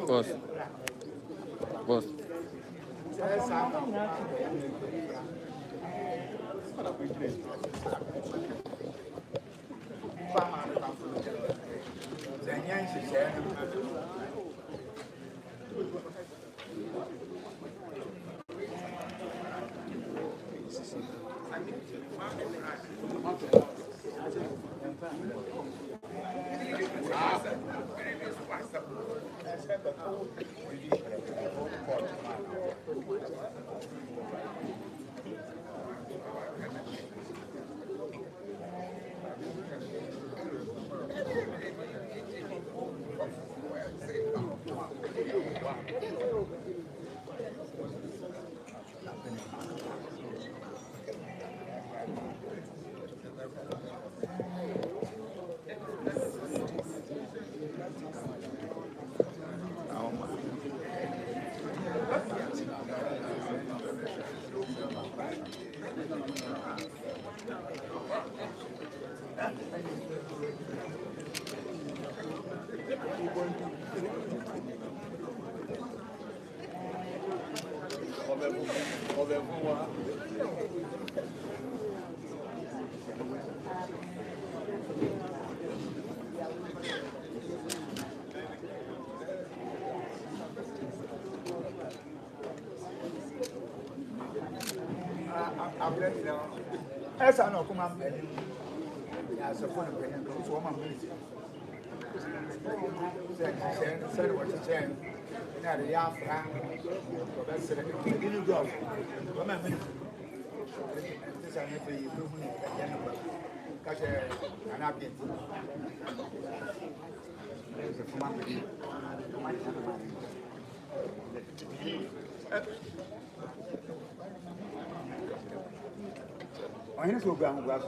Boss. Boss. As I know, come on, as a phone, so I'm said what you said. Now, the Yafra, that's it. You go. Come on, this I never you do catch an appet. There's a command. I ain't so ground glass.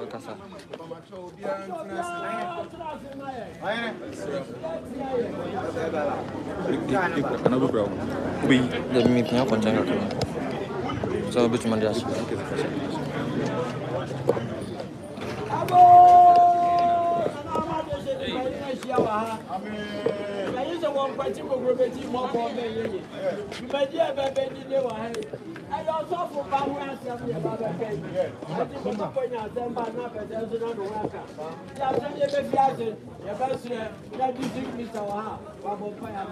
Kasa. The meeting up on China. So, which man does? One party will be more for me. My dear baby, you are. I also for power and something about a baby. I think for my point, I'm not a dozen on the worker. You have done your baby, your best friend, that you think Mr. Waha, Babo Fire.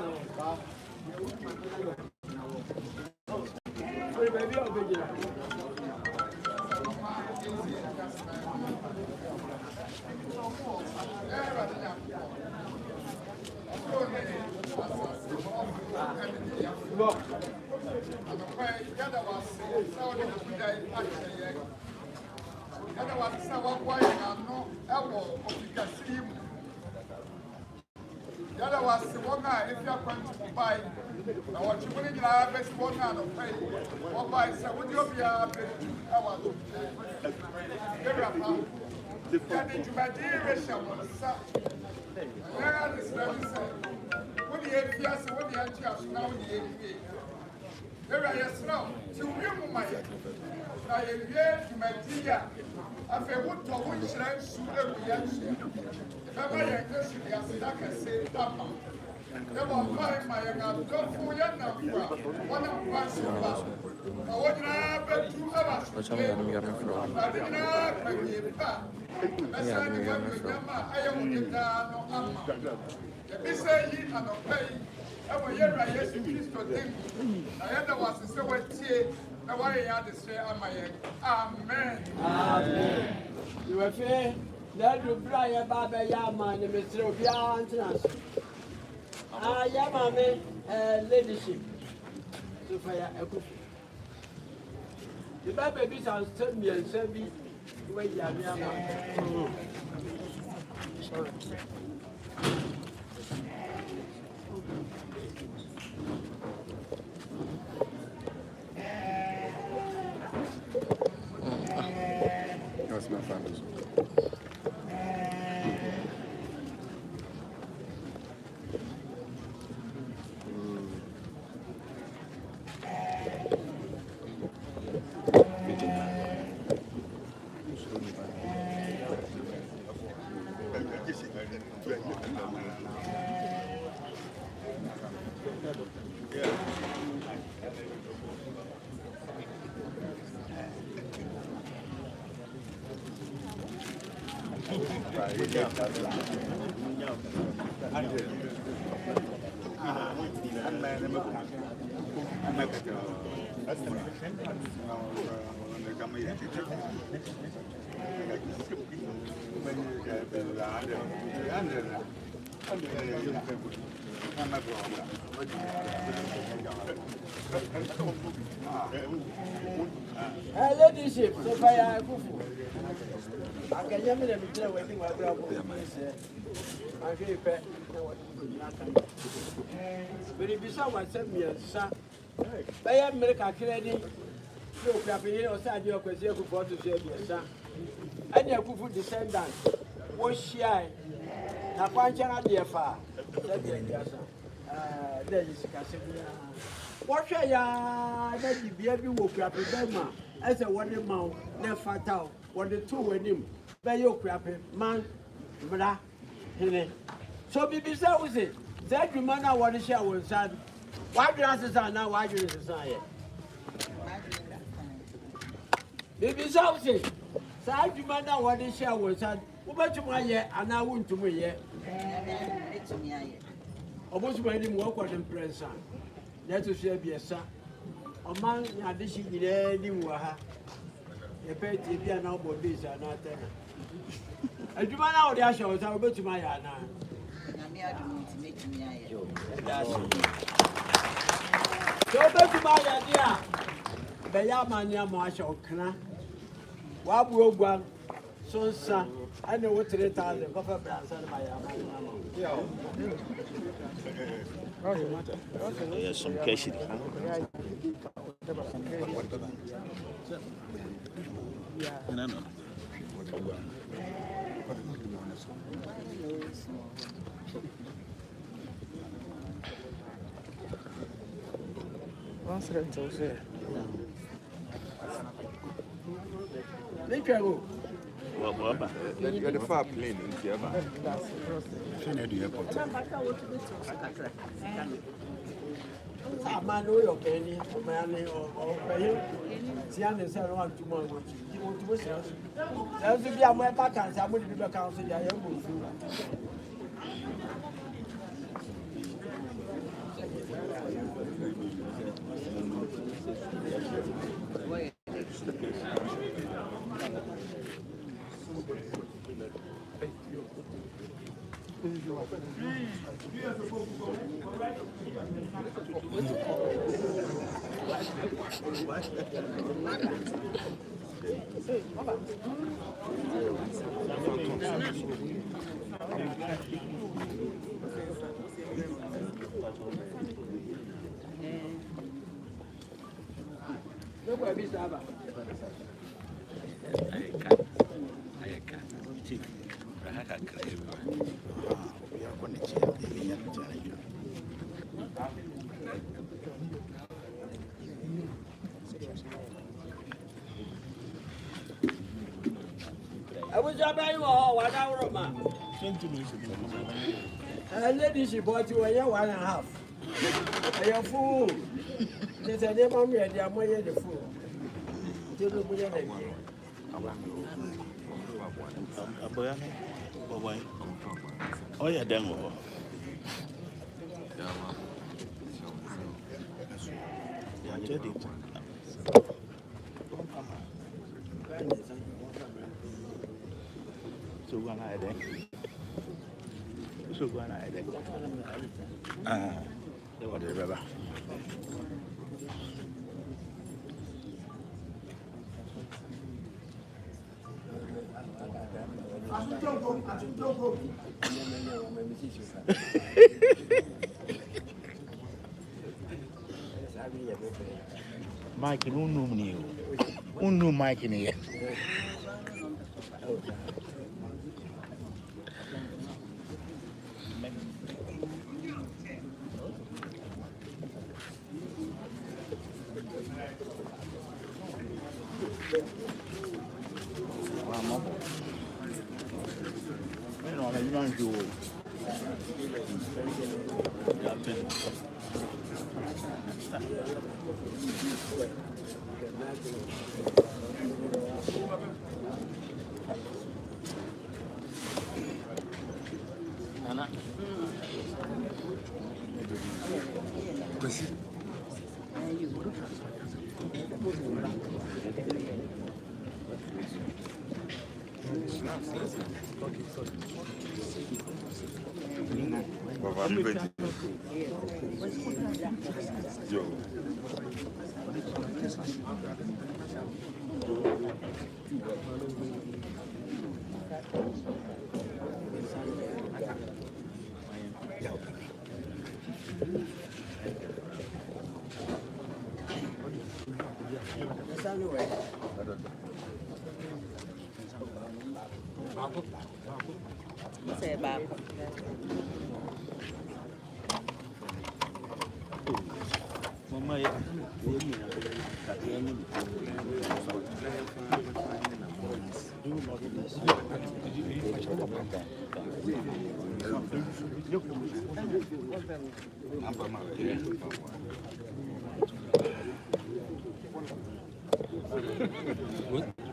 Baby, I'll be here. Look. Yada was the one guy if you are going to buy. Now what you want to have is one guy to pay. What buy so would you be a bit? I want to get into my dear ratio. Where is very sad? What the APS, what the NGS now the APA. There I now. To you, my I am here to my dear. I feel what to which I should have reaction. If I guess you are stuck and say, Papa. There was my young don't fool your number. One of my so far. I would not have 2 hours. What's up, I'm getting from? I did not bring it back. I said, I am down on if you say ye and obey, I will hear my yes in Christo thing. I had was to say what ye, the way I had to say, Amen. Amen. You are fair. That will fly about the Yaman and Mr. Sophia. Yamame, Ladyship. Sophia, Akuffo. The baby sounds 10 years, 7 way Yamama. That's my family. Ladyship, Sophia, Akuffo. I can hear me waiting my brother. I feel bad. But if you saw what 7 years, sir, by America credit, you have been outside your question for to say yes, sir. And your Akuffo descendant was shy. Now, one channel, dear far. There is Casimir. What shall I be able to grab a as a one amount, never fatal, what the 2 with him, by your crapping, man, Mmrahene. So be beside with it. That you man, I want to share with son. Why glasses are now, why you society? Be beside with it. Sad you man, I want to share with son. What to my year, and I won't to me yet. Almost made him walk on the press. Let us share be a son. A man, addition in any waha. A pet, if you are now for this, are not there. And you man out the show, I'll go to my Anna. So go to my idea. The Yamania Marshal Kana. What will one so son? I know what to tell the copper brands and my Yes, some cases. What's that to say? You're the far plane in Kiaba. Man, no, your penny, man, or pay. Sian is around tomorrow. You want to listen? There's to be a my back and I would be back out to the young. I was a very well, 1 hour, man. Ladyship bought you a year 1.5. I am fool. There's a name on me, and I'm way the fool. Oh, yeah, demo. So one eye then. So one eye then. They were the rubber. Mike, you don't know me. You know Mike in here.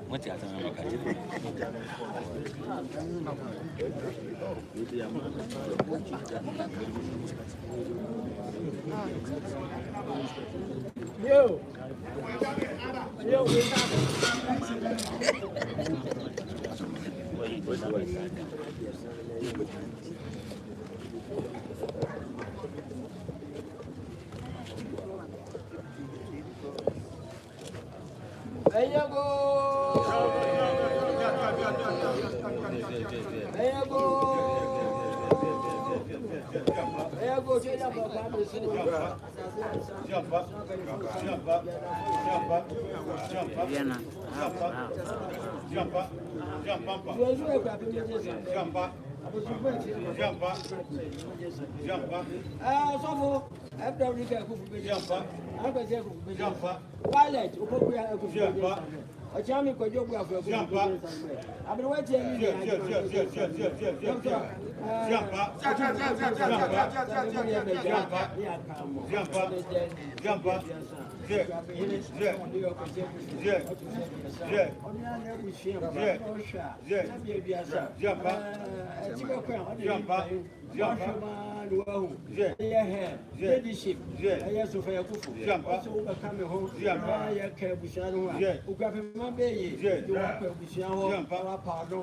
What's the Yo, there you go. There you go. go to the Ladyship, Sophia Akuffo, also overcoming home, Akuapem, you are pardon,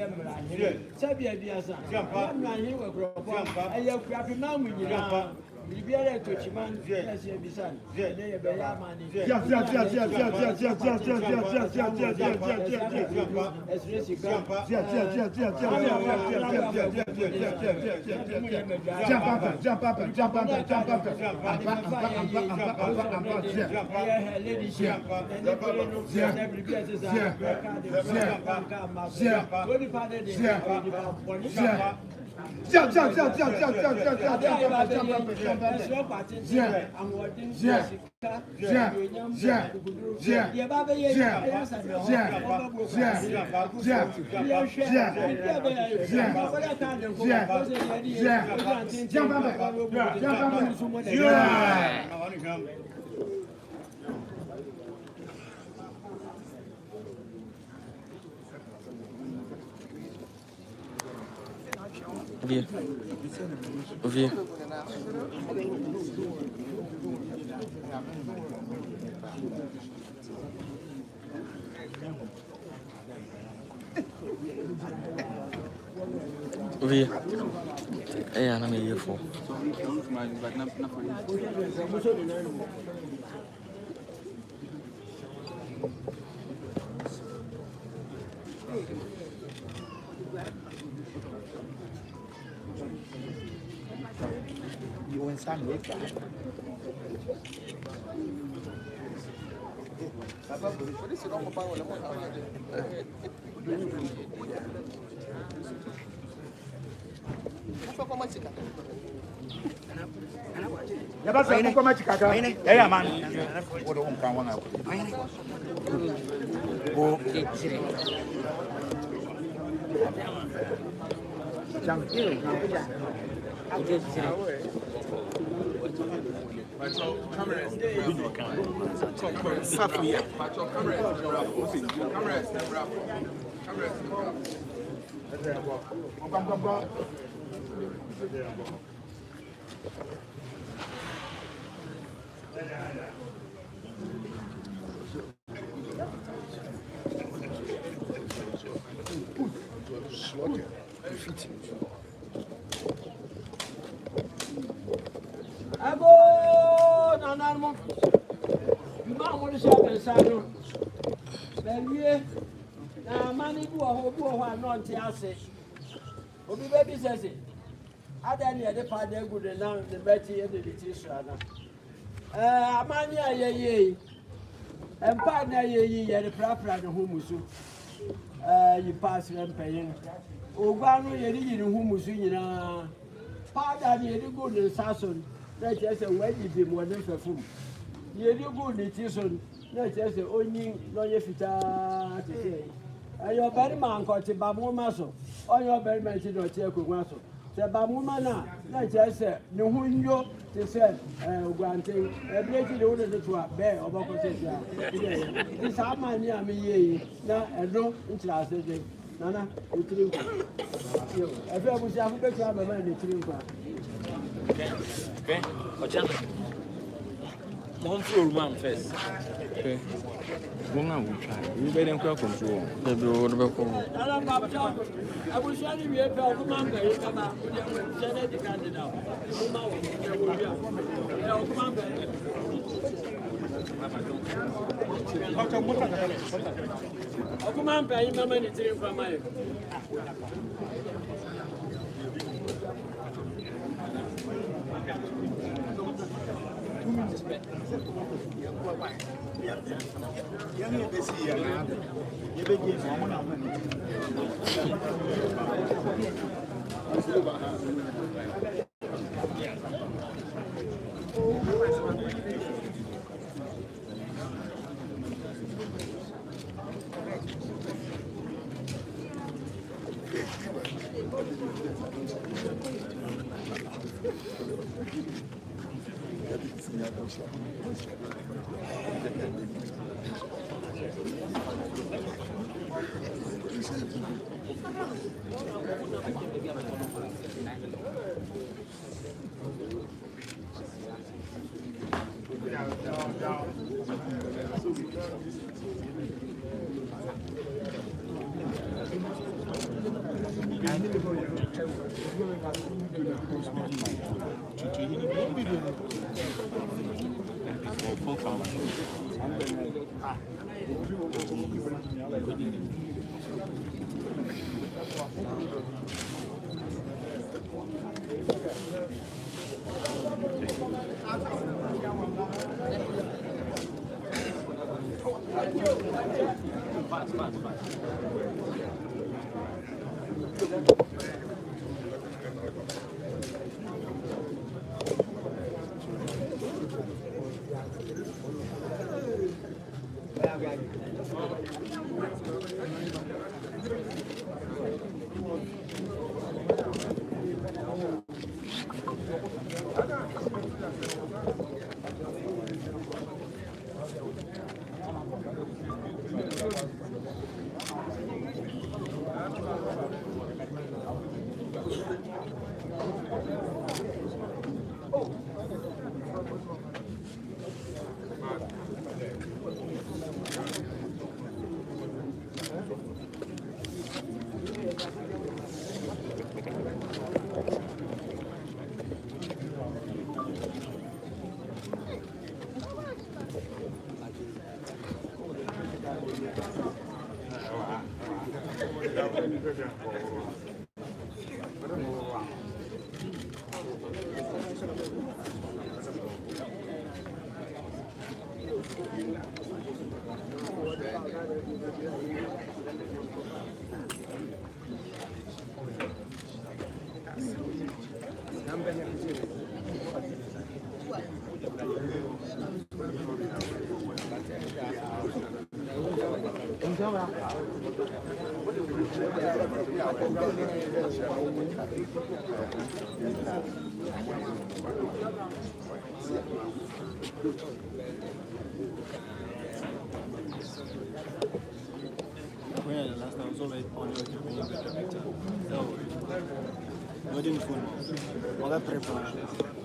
Mmrahene, Sophia, Mmrahene will grow up, and you grab him now when you are. You be able to command, yes, your son. They be a man. Ouvir. Ouvir. É, não me ia for. You inside me. Ya basta ko machikaka. Eh man. Odo umka wana. Go kire. Sophia. Abo nanarmo. Ma mo se pensado. Belie na mani bu ho anonte ase. Obi baby sese. Ada ne de pa de good na the beti e de tisu ana. Amani ayeye. Empa na ayeye ye de prapra de ho musu. You pass them paying. Ogba no ye di ho musu nyina. Pa da ne de good sason. That just a wedding be more than a fool. You do good, it is on. Not just only no yefita to say. And your very man caught a bamu muscle, or your very man did not take a muscle. The bamu mana, not just no who you to say, granting a breaking order to a bear of opposition. This are my near me, now and no interested. Nana, you drink. If I was having better have a man, you drink. Okay. One floor man first. Okay. One I will try. You better control. The door will go. I will show you a bell commander. You come out with the candidate now. Come on, pay my money from my.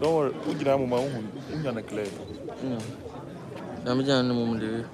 Don't worry, we can have my own. I'm gonna clear. I'm going to move.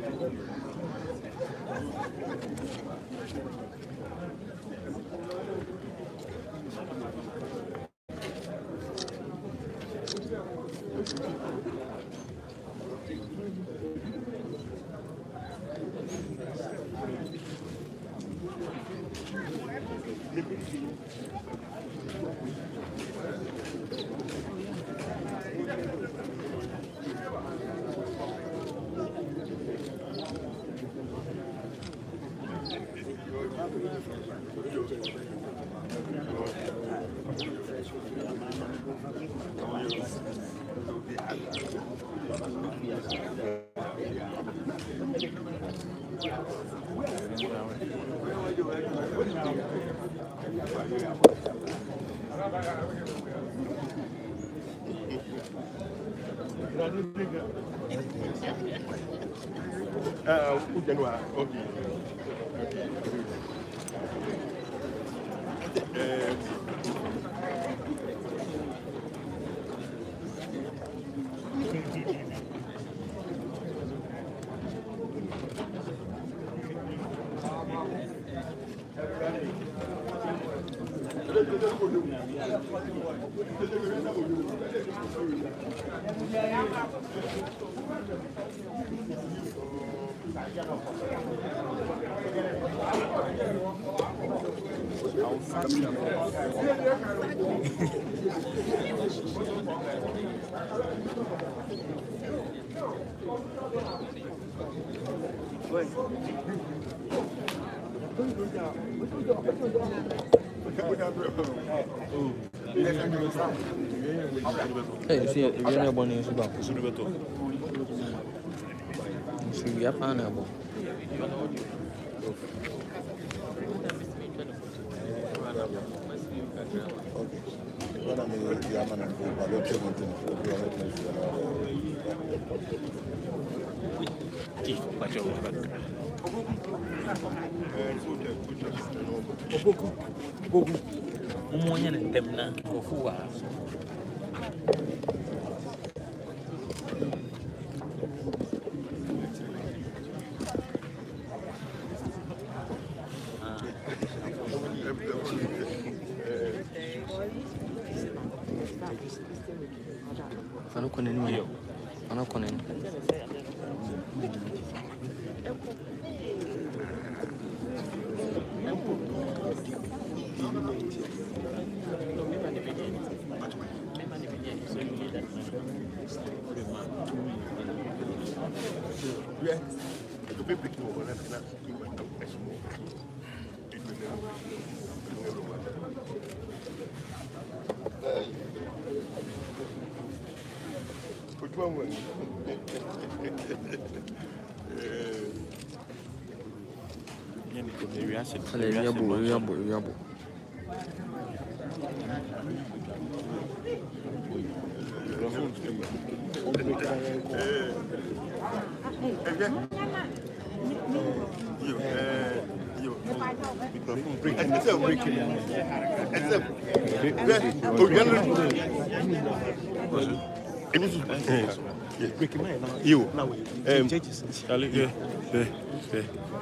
Hey, you see, you're not born in Sudan. See, you're fine now, boy. Ano kunin mo? Ano kunin? Yabo.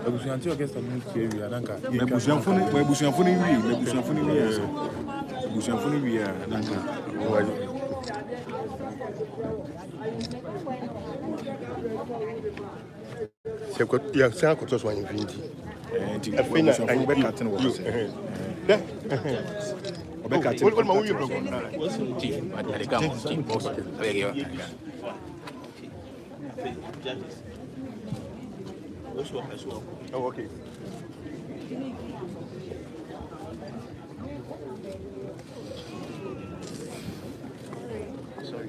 Abusuanti orchestra mu tie wi adanka. Abusuanfo ni wi adanka. C'est quoi il y a ça que tu sois invité. Abusuanfo be katin wo se. Obe katin. What ma wuye program na. Chief, I come on chief boss. Oh, okay. Sorry.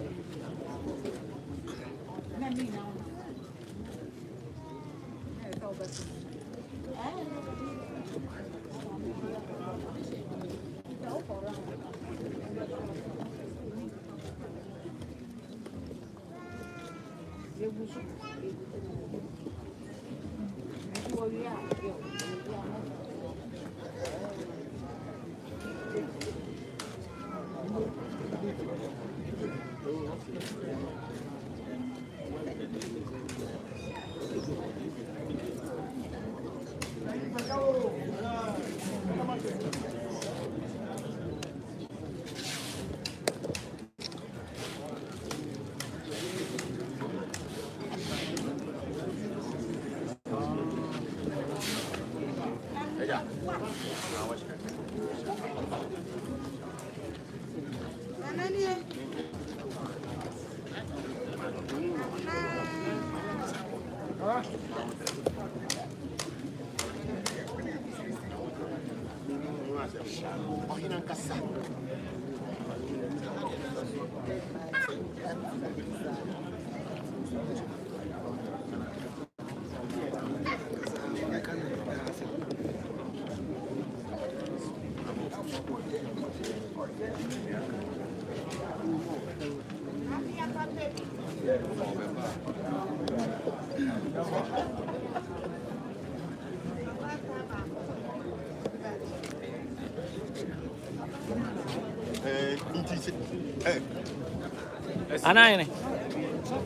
Anayene.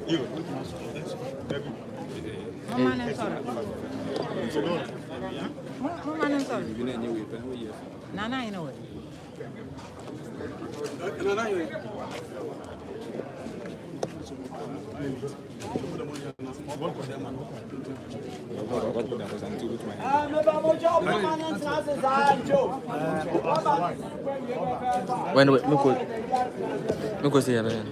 You. When me go see her.